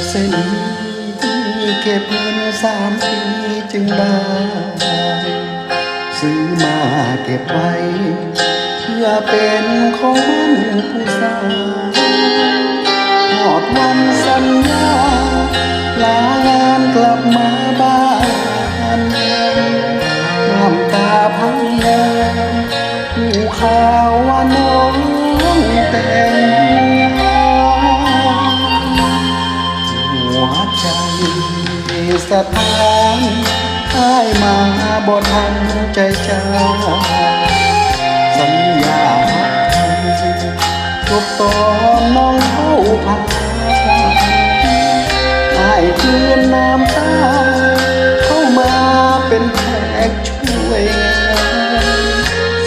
เส้นนี้เก็บเงิน3 ปีจึงได้ซื้อมาเก็บไว้เพื่อเป็นของมั่นผู้สาวหอดวันสัญญาลางานกลับมาบ้านน้ำตาพังแล้ผู้ข่าวว่าน้องแต่งหัวใจสะท้านอ้ายมาบ่ทันใจเจ้าสัญญาจบตอนน้องเข้าพาอ้ายเพื่อนน้ำตาเข้ามาเป็นแขกช่วยงาน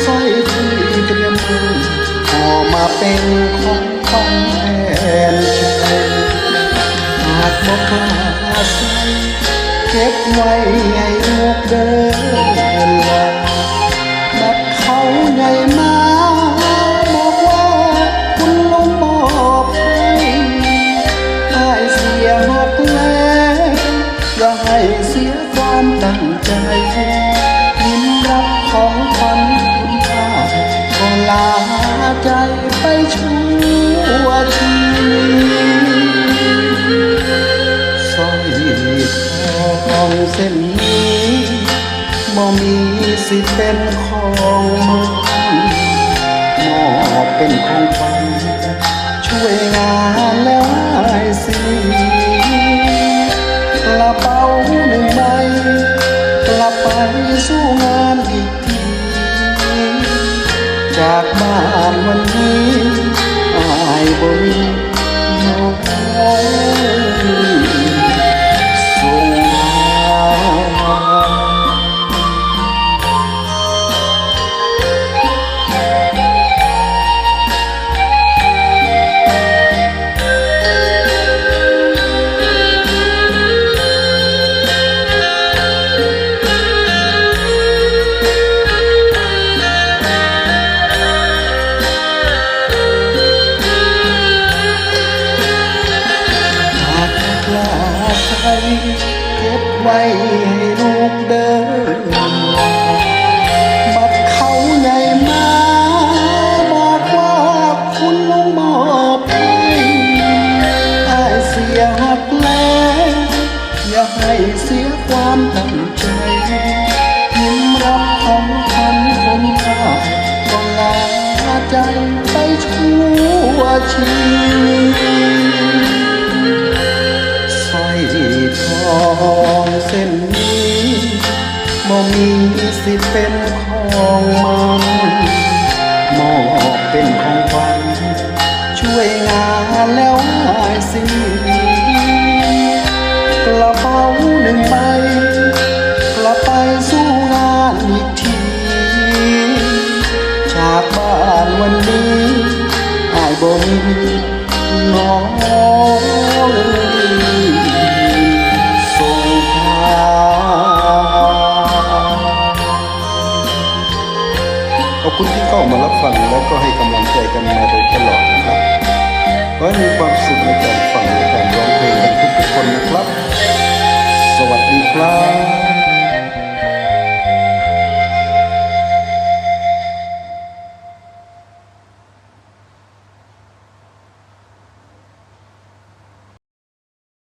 สร้อยที่เตรียมมือออกมาเป็นของขวัญแทนใจหากบ่กล้าใส่เก็บไว้ให้ลูกเดินลานัดเขาใหญ่มาบอกว่าคุณลุงมอบให้ได้เสียหักแล้วอย่าให้เสียความตั้งใจยิ้มรับของขวัญคุณค่าก็ลาใจไปชั่วชีวิตสร้อยทองเส้นนี้บ่มีสิทธิ์เป็นของมันมอบเป็นของขวัญช่วยงานแล้วหายสิกระเป๋า1 ใบกลับไปสู้งานอีกทีจากบ้านวันนี้อายบ่มีน้องส่งเก็บไว้ให้ลูกเดินบัดเขาใหญ่มาบอกว่าคุณลุงมอบให้อ้ายเสียหักแล้วอย่าให้เสียความตั้งใจยิ้มรับของขวัญคนค่าก็ลาใจไปชั่วชีวิตสร้อยทองเส้นนี้บ่มีสิทธิ์เป็นของมันมอบเป็นของขวัญช่วยงานแล้วหายสิกระเป๋า1 ใบกลับไปสู้งานอีกทีจากบ้านวันนี้อ้ายบ่มีน้องขอบคุณที่เข้ามารับฟังและก็ให้กำลังใจกันมาโดยตลอดนะครับขอให้มีความสุขในการ